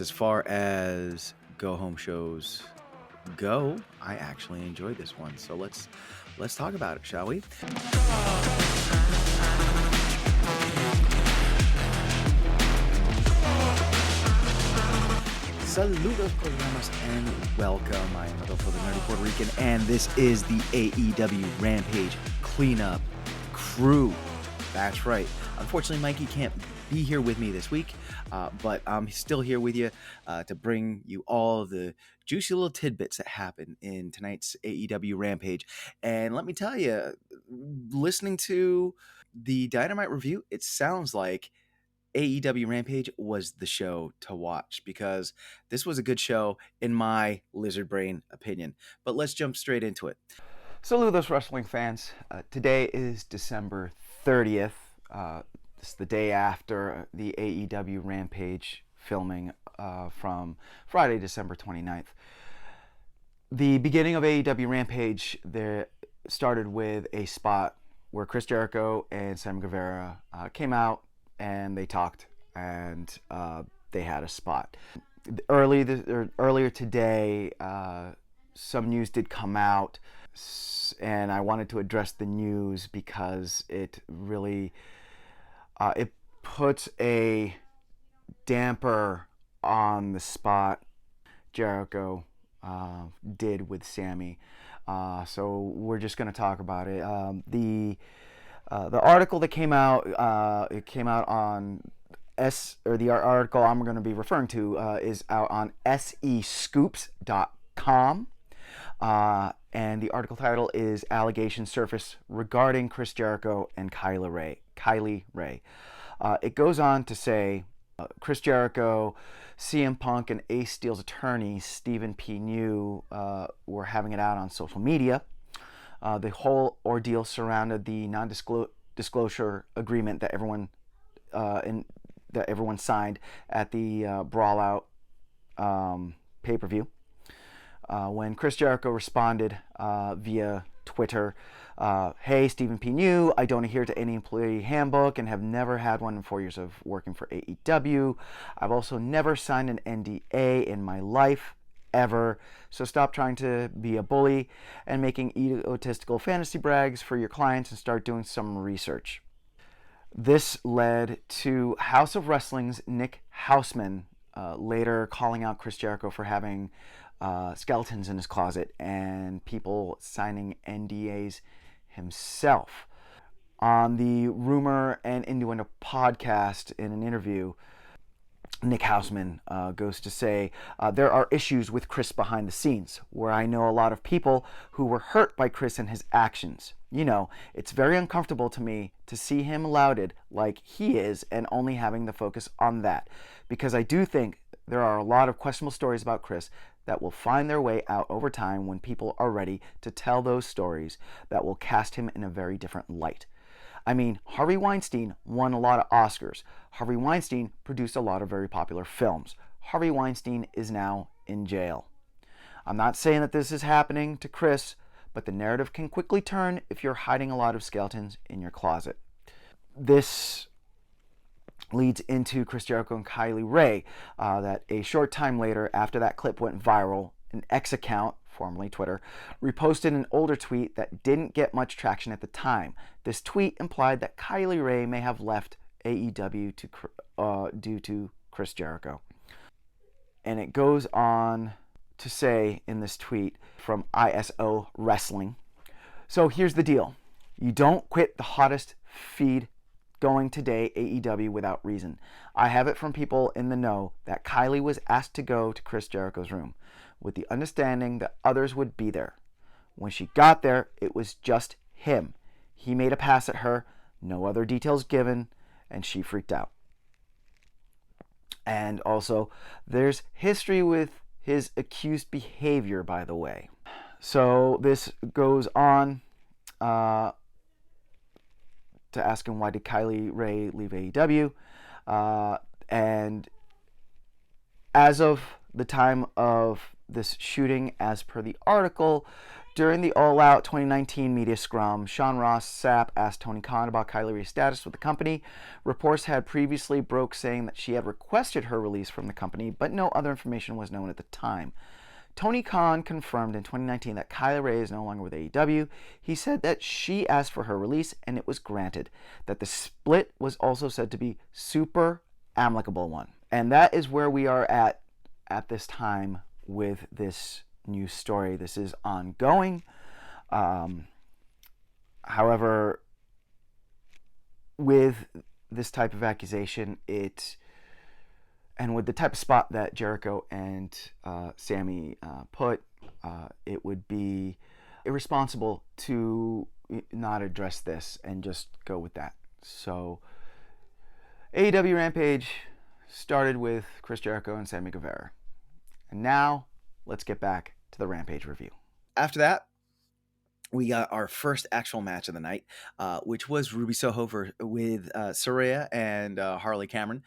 As far as go home shows go, I actually enjoyed this one. So let's talk about it, shall we? Saludos, programas, and welcome. I am Rodolfo, the Nerdy Puerto Rican, and this is the AEW Rampage Cleanup Crew. That's right. Unfortunately, Mikey can't be here with me this week, but I'm still here with you to bring you all the juicy little tidbits that happen in tonight's AEW Rampage. And let me tell you, listening to the Dynamite review, it sounds like AEW Rampage was the show to watch because this was a good show in my lizard brain opinion. But let's jump straight into it. Saludos, wrestling fans. Today is December 30th. It's the day after the AEW Rampage filming from Friday, December 29th. The beginning of AEW Rampage there started with a spot where Chris Jericho and Sam Guevara came out and they talked, and they had a spot. Earlier today, some news did come out, and I wanted to address the news because it really it puts a damper on the spot Jericho did with Sammy. So we're just going to talk about it. The article that came out, it came out on the article I'm going to be referring to is out on SEScoops.com. And the article title is Allegations Surface Regarding Chris Jericho and Kylie Ray. It goes on to say Chris Jericho, CM Punk, and Ace Steel's attorney, Stephen P. New, were having it out on social media. The whole ordeal surrounded the non-disclosure agreement that everyone signed at the Brawl Out pay-per-view. When Chris Jericho responded via Twitter, "Hey, Stephen P. New, I don't adhere to any employee handbook and have never had one in 4 years of working for AEW. I've also never signed an NDA in my life, ever. So stop trying to be a bully and making egotistical fantasy brags for your clients and start doing some research." This led to House of Wrestling's Nick Houseman later calling out Chris Jericho for having skeletons in his closet and people signing NDAs himself. On the Rumor and Innuendo podcast, in an interview, Nick Houseman goes to say, there are issues with Chris behind the scenes, where I know a lot of people who were hurt by Chris and his actions. You know, it's very uncomfortable to me to see him lauded like he is and only having the focus on that. Because I do think there are a lot of questionable stories about Chris that will find their way out over time when people are ready to tell those stories that will cast him in a very different light. I mean, Harvey Weinstein won a lot of Oscars. Harvey Weinstein produced a lot of very popular films. Harvey Weinstein is now in jail. I'm not saying that this is happening to Chris, but the narrative can quickly turn if you're hiding a lot of skeletons in your closet. This leads into Chris Jericho and Kylie Ray, that a short time later, after that clip went viral, an X account, formerly Twitter, reposted an older tweet that didn't get much traction at the time. This tweet implied that Kylie Ray may have left AEW due to Chris Jericho. And it goes on to say in this tweet from ISO Wrestling, "So here's the deal. You don't quit the hottest feed going today, AEW, without reason. I have it from people in the know that Kylie was asked to go to Chris Jericho's room with the understanding that others would be there. When she got there, it was just him. He made a pass at her, no other details given, and she freaked out." And also, there's history with his accused behavior, by the way. So this goes on to ask him, why did Kylie Ray leave AEW? And as of the time of this shooting, as per the article, During the All Out 2019 media scrum, Sean Ross Sapp asked Tony Khan about Kylie Rae's status with the company. Reports had previously broke saying that she had requested her release from the company, but no other information was known at the time. Tony Khan confirmed in 2019 that Kylie Rae is no longer with AEW. He said that she asked for her release and it was granted. That the split was also said to be super amicable one. And that is where we are at this time with this news story. This is ongoing. However, with this type of accusation, and with the type of spot that Jericho and Sammy put, it would be irresponsible to not address this and just go with that. So, AEW Rampage started with Chris Jericho and Sammy Guevara. And now, let's get back to the Rampage review. After that, we got our first actual match of the night, which was Ruby Soho with Saraya and Harley Cameron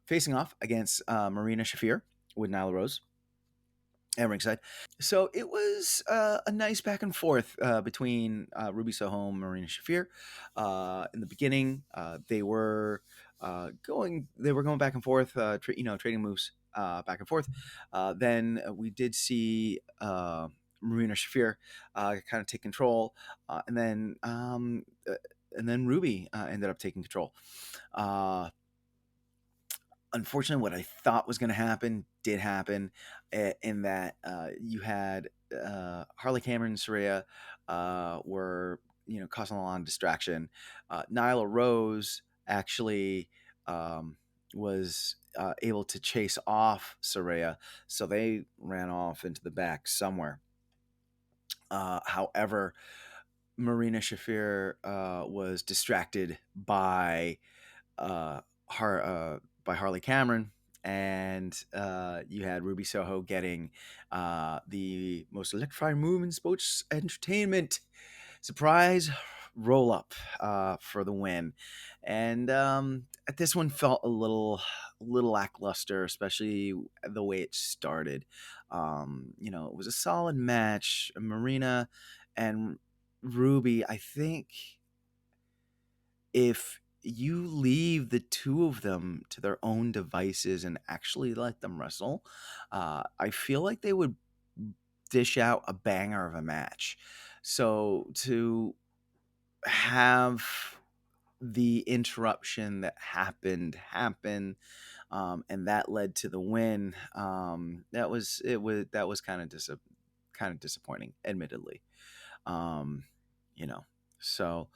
facing off against Marina Shafir with Nyla Rose and ringside. So it was a nice back and forth between Ruby Soho and Marina Shafir. In the beginning, they were going back and forth, trading moves back and forth. Then we did see Marina Shafir kind of take control, and then Ruby ended up taking control. Unfortunately, what I thought was going to happen did happen, in that you had Harley Cameron and Saraya were causing a lot of distraction. Nyla Rose actually was able to chase off Saraya, so they ran off into the back somewhere. However, Marina Shafir was distracted by Harley Cameron, and you had Ruby Soho getting the most electrifying move in sports entertainment, surprise roll-up for the win. And this one felt a little lackluster, especially the way it started. It was a solid match. Marina and Ruby, I think if you leave the two of them to their own devices and actually let them wrestle, I feel like they would dish out a banger of a match. So to have the interruption that happened, and that led to the win, that was kind of disappointing, admittedly. So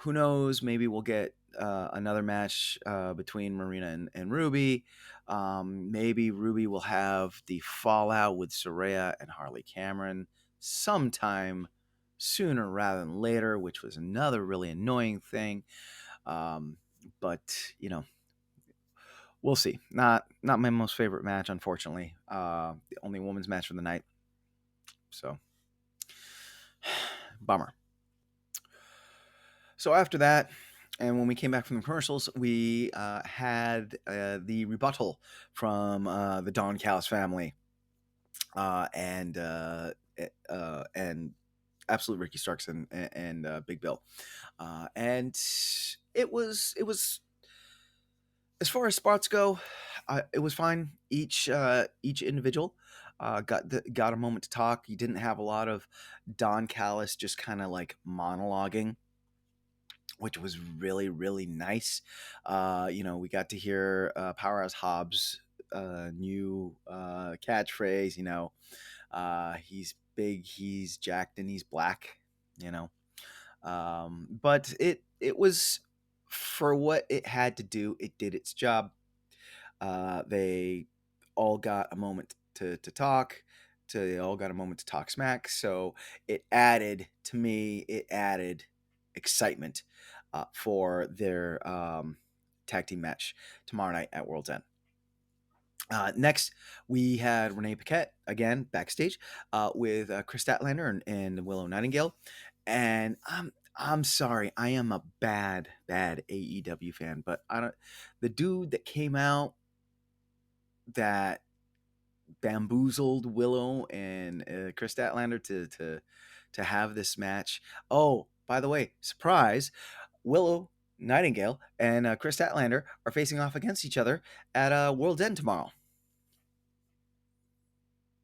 who knows? Maybe we'll get another match between Marina and Ruby. Maybe Ruby will have the fallout with Saraya and Harley Cameron sometime sooner rather than later, which was another really annoying thing. But we'll see. Not my most favorite match, unfortunately. The only women's match for the night. So, bummer. So after that, and when we came back from the commercials, we had the rebuttal from the Don Callis family and Absolute Ricky Starks and Big Bill, and it was as far as spots go, it was fine. Each individual got a moment to talk. You didn't have a lot of Don Callis just kind of like monologuing, which was really, really nice. We got to hear Powerhouse Hobbs' new catchphrase, he's big, he's jacked, and he's black, But it was, for what it had to do, it did its job. They all got a moment to talk. They all got a moment to talk smack. So it added excitement for their tag team match tomorrow night at World's End. Next, we had Renee Paquette again backstage with Chris Statlander and Willow Nightingale. And I'm sorry, I am a bad AEW fan, but the dude that came out that bamboozled Willow and Chris Statlander to have this match. Oh, by the way, surprise! Willow Nightingale and Chris Statlander are facing off against each other at World's End tomorrow.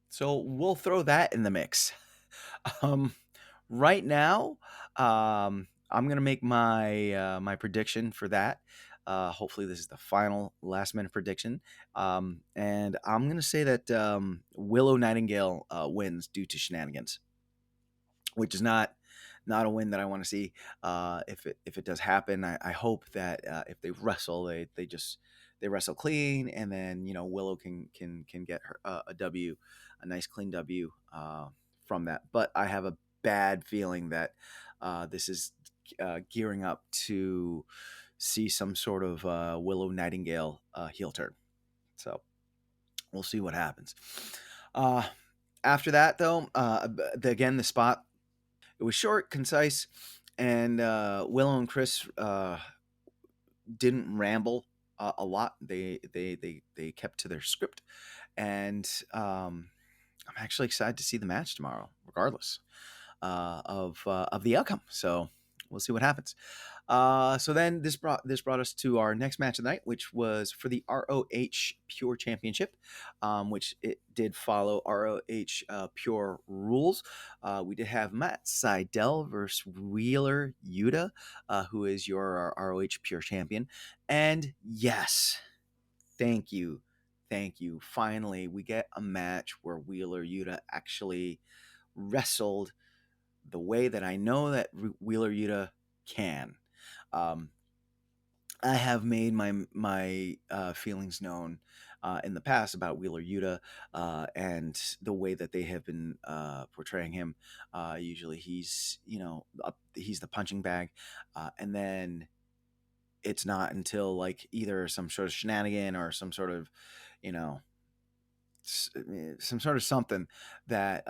So we'll throw that in the mix. Um, right now, I'm gonna make my prediction for that. Hopefully, this is the final last minute prediction, and I'm gonna say that Willow Nightingale wins due to shenanigans, which is not a win that I want to see. If it does happen, I hope that if they wrestle, they wrestle clean, and then Willow can get her a W, a nice clean W from that. But I have a bad feeling that this is gearing up to see some sort of Willow Nightingale heel turn. So we'll see what happens. After that, though, again, the spot, it was short, concise, and Willow and Chris didn't ramble a lot. They kept to their script, and I'm actually excited to see the match tomorrow, regardless of the outcome. So we'll see what happens. So then this brought us to our next match of the night, which was for the ROH Pure Championship, which it did follow ROH Pure rules. We did have Matt Sydal versus Wheeler Yuta, who is your ROH Pure Champion. And yes, thank you. Finally, we get a match where Wheeler Yuta actually wrestled the way that I know that Wheeler Yuta can. I have made my feelings known in the past about Wheeler Yuta and the way that they have been portraying him. Usually, he's he's the punching bag, and then it's not until like either some sort of shenanigan or some sort of some sort of something that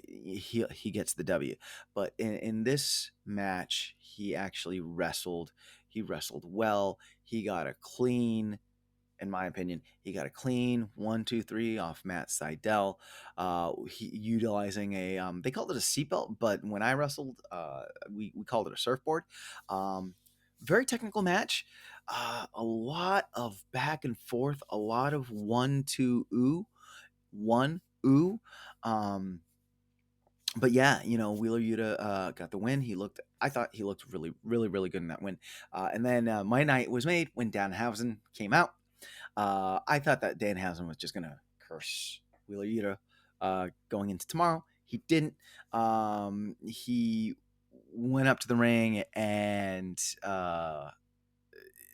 he gets the W. But in this match, he actually wrestled. He wrestled well. He got a clean, in my opinion, he got a clean 1, 2, 3 off Matt Sydal. He utilizing a they called it a seatbelt, but when I wrestled, we called it a surfboard. Very technical match. A lot of back and forth. A lot of 1, 2, ooh. But yeah, Wheeler Yuta got the win. I thought he looked really, really, really good in that win. And then my night was made when Danhausen came out. I thought that Danhausen was just gonna curse Wheeler Yuta going into tomorrow. He didn't. He went up to the ring and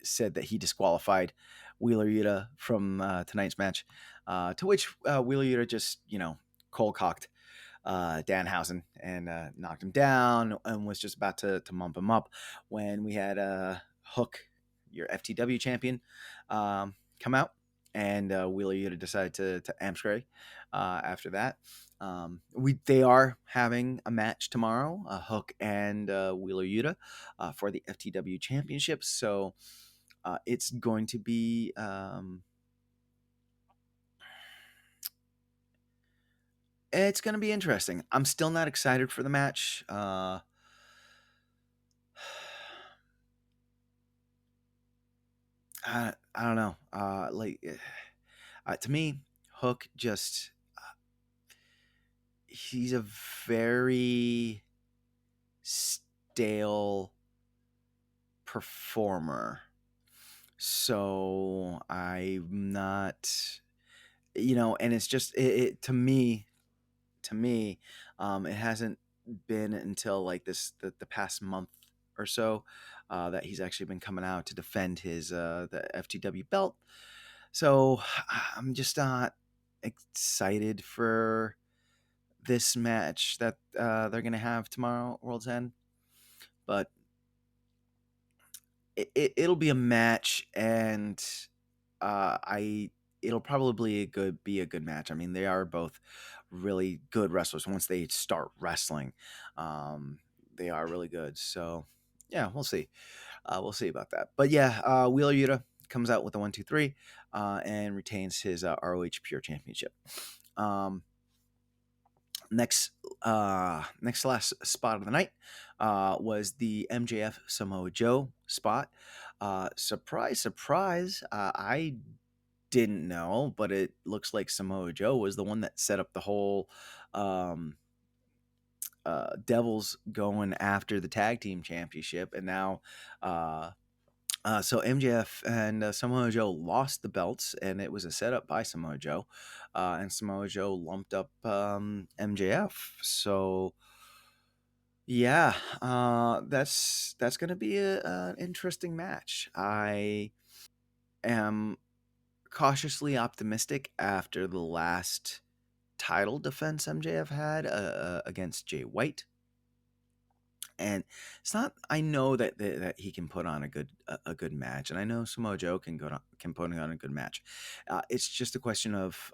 said that he disqualified Wheeler Yuta from tonight's match. To which Wheeler Yuta just, cold cocked Danhausen and knocked him down and was just about to mump him up when we had Hook, your FTW champion, come out, and Wheeler Yuta decided to amscray after that. They are having a match tomorrow, Hook and Wheeler Yuta for the FTW championship. So it's going to be it's going to be interesting. I'm still not excited for the match. I don't know. To me, Hook just he's a very stale performer. So I'm not, and it's just to me, it hasn't been until like the past month or so that he's actually been coming out to defend his the FTW belt. So I'm just not excited for this match that they're gonna have tomorrow, World's End. But it'll be a match, and it'll probably be a good match. I mean, they are both really good wrestlers. Once they start wrestling, they are really good. So yeah, we'll see. We'll see about that. But yeah, Wheeler Yuta comes out with a 1, 2, 3 and retains his ROH Pure Championship. Next to last spot of the night was the MJF Samoa Joe spot. Surprise, surprise! I didn't know, but it looks like Samoa Joe was the one that set up the whole um, Devils going after the tag team championship, and now. So MJF and Samoa Joe lost the belts, and it was a setup by Samoa Joe, and Samoa Joe lumped up MJF. So yeah, that's gonna be an interesting match. I am cautiously optimistic after the last title defense MJF had against Jay White. And it's not. I know that he can put on a good match, and I know Samoa Joe can put on a good match. It's just a question of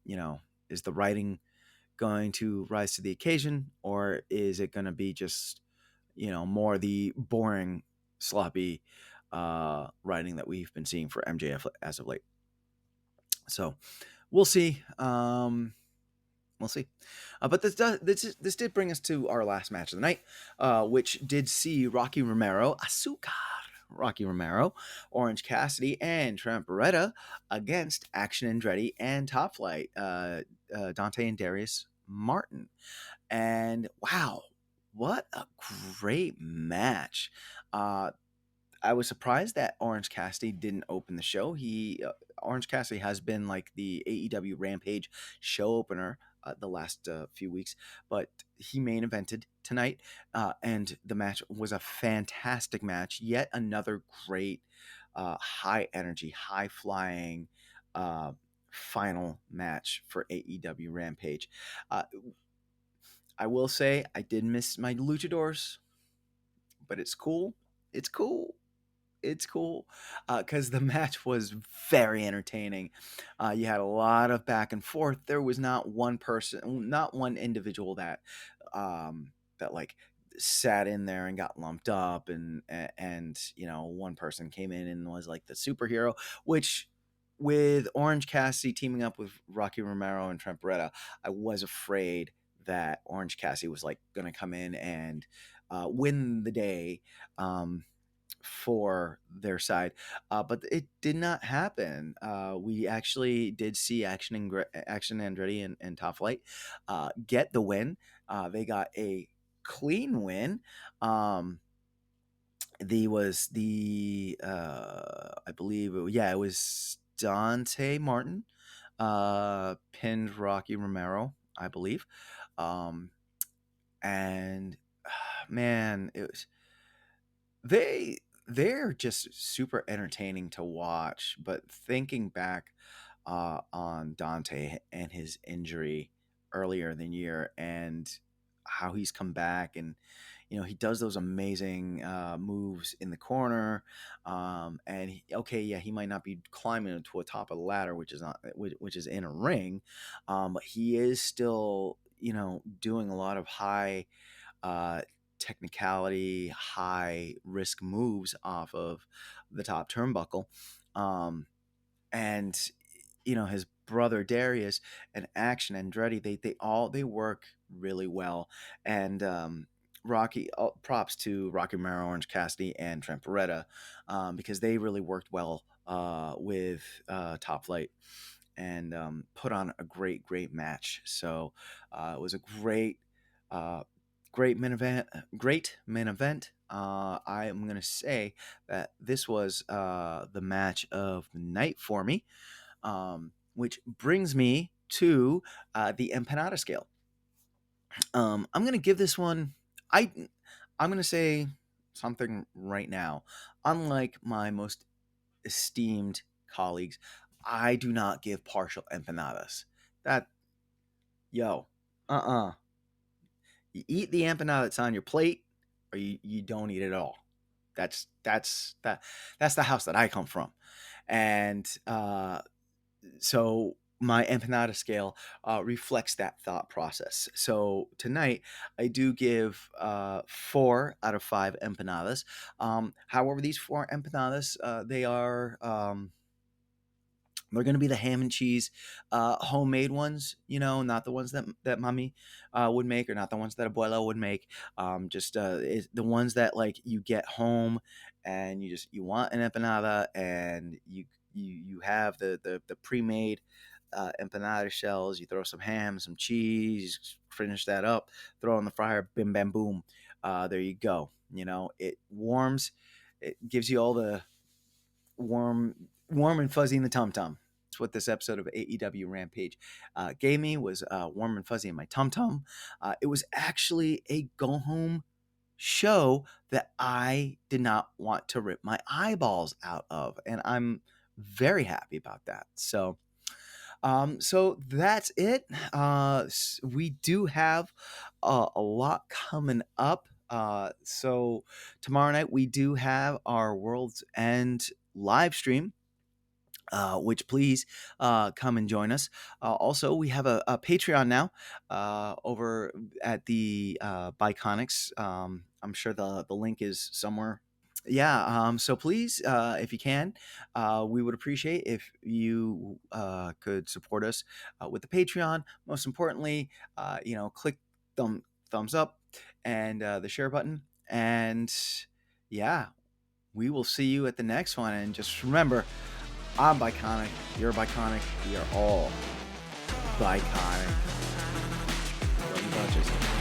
you know, is the writing going to rise to the occasion, or is it going to be just more the boring, sloppy writing that we've been seeing for MJF as of late? So we'll see. We'll see. But this did bring us to our last match of the night, which did see Rocky Romero, Azúcar, Rocky Romero, Orange Cassidy, and Trent Beretta against Action Andretti and Top Flight, Dante and Darius Martin. And wow, what a great match! I was surprised that Orange Cassidy didn't open the show. Orange Cassidy has been like the AEW Rampage show opener the last few weeks, but he main evented tonight, and the match was a fantastic match. Yet another great, high energy, high flying final match for AEW Rampage. Uh, I will say I did miss my luchadors, but it's cool. It's cool. It's cool because the match was very entertaining. You had a lot of back and forth. There was not one person, not one individual that like sat in there and got lumped up, and one person came in and was like the superhero, which with Orange Cassidy teaming up with Rocky Romero and Trent Beretta, I was afraid that Orange Cassidy was like going to come in and win the day. For their side, but it did not happen. We actually did see Action Andretti and Top Flight get the win. They got a clean win. I believe it was Dante Martin pinned Rocky Romero, I believe, and man, it was they they're just super entertaining to watch. But thinking back on Dante and his injury earlier in the year, and how he's come back, and he does those amazing moves in the corner, and he might not be climbing to a top of the ladder, which is in a ring, but he is still doing a lot of high uh, technicality, high risk moves off of the top turnbuckle. And his brother Darius and Action Andretti, they work really well. And props to Rocky Romero, Orange Cassidy, and Trent Beretta, because they really worked well with Top Flight, and put on a great match. So it was a uh, great main event. Great main event. I am gonna say that this was the match of the night for me, which brings me to the empanada scale. I'm gonna give this one. I I'm gonna say something right now. Unlike my most esteemed colleagues, I do not give partial empanadas. That yo, You eat the empanada that's on your plate, or you don't eat it at all. That's the house that I come from, and so my empanada scale reflects that thought process. So tonight I do give 4 out of 5 empanadas. However, these 4 empanadas they are They're going to be the ham and cheese, homemade ones, not the ones that mommy would make, or not the ones that abuela would make. Just the ones that like you get home, and you want an empanada, and you have the pre-made empanada shells. You throw some ham, some cheese, finish that up, throw it in the fryer, bim bam boom. There you go. It warms, it gives you all the warm and fuzzy in the tum tum. It's what this episode of AEW Rampage gave me, was warm and fuzzy in my tum tum. It was actually a go home show that I did not want to rip my eyeballs out of, and I'm very happy about that. So that's it. We do have a lot coming up. So tomorrow night we do have our World's End live stream, which please come and join us. Also, we have a Patreon now over at the Biconics. I'm sure the link is somewhere. Yeah, so please, if you can, we would appreciate if you could support us with the Patreon. Most importantly, click thumbs up and the share button. And yeah, we will see you at the next one. And just remember, I'm Biconic, you're Biconic, we are all Biconic. Love you bunches.